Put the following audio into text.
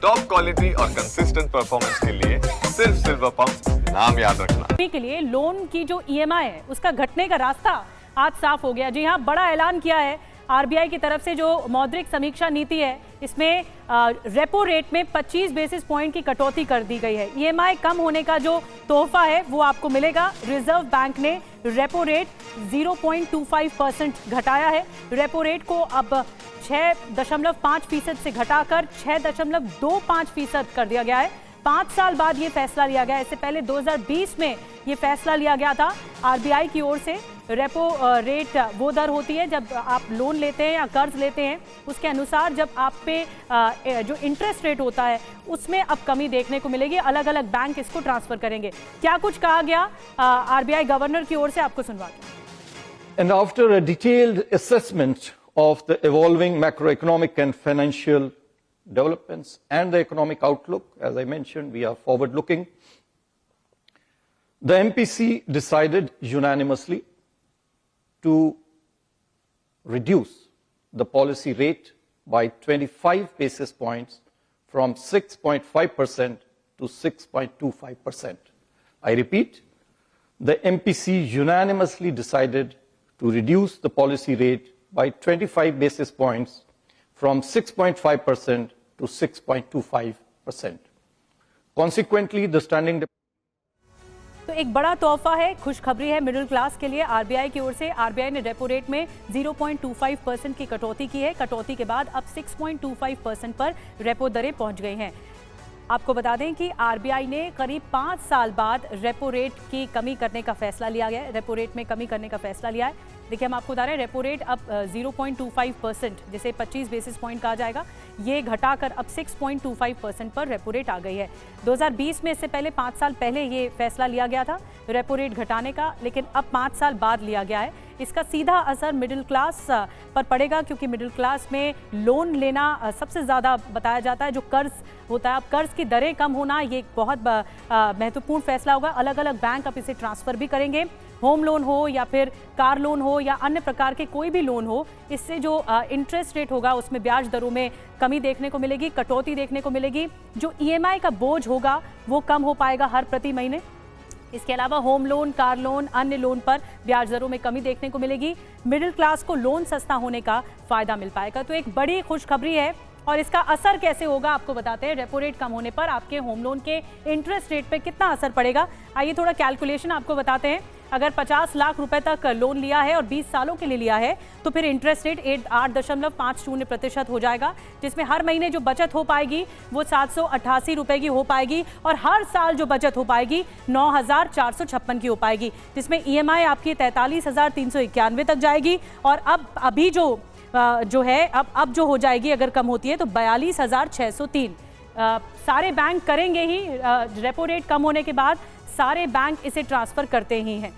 Top quality और consistent performance के लिए सिर्फ सिल्वर पंप नाम याद रखना। के लिए लोन की जो ईएमआई है उसका घटने का रास्ता आज साफ हो गया। जी हाँ, बड़ा ऐलान किया है आरबीआई की तरफ से। जो मौद्रिक समीक्षा नीति है इसमें रेपो रेट में 25 बेसिस पॉइंट की कटौती कर दी गई है। ईएमआई कम होने का जो तोहफा है वो आपको मिलेगा। रिजर्व बैंक ने रेपो रेट 0.25% घटाया है। रेपो रेट को अब 6.5% से घटाकर 6.25% कर दिया गया है। 5 साल बाद ये फैसला लिया गया। इससे पहले 2020 में ये फैसला लिया गया था आरबीआई की ओर से। रेपो रेट वो दर होती है जब आप लोन लेते हैं या कर्ज लेते हैं, उसके अनुसार जब आप पे जो इंटरेस्ट रेट होता है उसमें अब कमी देखने को मिलेगी। अलग अलग बैंक इसको ट्रांसफर करेंगे। क्या कुछ कहा गया आरबीआई गवर्नर की ओर से, आपको सुनवाते हैं। And after a detailed assessment of the evolving macroeconomic and financial developments and the economic outlook, as I mentioned, we are forward-looking. The MPC decided unanimously to reduce the policy rate by 25 basis points from 6.5% to 6.25%. I repeat, the MPC unanimously decided to reduce the policy rate by 25 basis points from 6.5% to 6.25%. Consequently, the standing तो एक बड़ा तोहफा है, खुशखबरी है middle class के लिए RBI की ओर से। आरबीआई ने रेपो रेट में 0.25% की कटौती की है। कटौती के बाद अब 6.25% पर रेपो दरें पहुंच गई हैं। आपको बता दें कि आरबीआई ने करीब 5 साल बाद रेपो रेट की कमी करने का फैसला लिया गया है। रेपो रेट में कमी करने का फैसला लिया है। देखिए, हम आपको बता रहे हैं रेपो रेट अब 0.25%, जिसे 25 बेसिस पॉइंट कहा जाएगा, ये घटाकर अब 6.25% पर रेपो रेट आ गई है। 2020 में इससे पहले 5 साल पहले ये फैसला लिया गया था रेपो रेट घटाने का, लेकिन अब 5 साल बाद लिया गया है। इसका सीधा असर मिडिल क्लास पर पड़ेगा, क्योंकि मिडिल क्लास में लोन लेना सबसे ज़्यादा बताया जाता है। जो कर्ज होता है, अब कर्ज की दरें कम होना ये एक बहुत महत्वपूर्ण फैसला होगा। अलग अलग बैंक अब इसे ट्रांसफ़र भी करेंगे। होम लोन हो या फिर कार लोन हो या अन्य प्रकार के कोई भी लोन हो, इससे जो इंटरेस्ट रेट होगा उसमें ब्याज दरों में कमी देखने को मिलेगी, कटौती देखने को मिलेगी। जो ईएमआई का बोझ होगा वो कम हो पाएगा हर प्रति महीने। इसके अलावा होम लोन, कार लोन, अन्य लोन पर ब्याज दरों में कमी देखने को मिलेगी। मिडिल क्लास को लोन सस्ता होने का फायदा मिल पाएगा। तो एक बड़ी खुशखबरी है। और इसका असर कैसे होगा आपको बताते हैं। रेपो रेट कम होने पर आपके होम लोन के इंटरेस्ट रेट पे कितना असर पड़ेगा, आइए थोड़ा कैलकुलेशन आपको बताते हैं। अगर 50 लाख रुपए तक लोन लिया है और 20 सालों के लिए लिया है तो फिर इंटरेस्ट रेट 8.50% हो जाएगा, जिसमें हर महीने जो बचत हो पाएगी वो 788 रुपए की हो पाएगी और हर साल जो बचत हो पाएगी 9,456 की हो पाएगी, जिसमें ईएमआई आपकी 43,391 तक जाएगी। और अभी जो है अब जो हो जाएगी अगर कम होती है तो 42,603। सारे बैंक करेंगे ही। रेपो रेट कम होने के बाद सारे बैंक इसे ट्रांसफर करते ही हैं।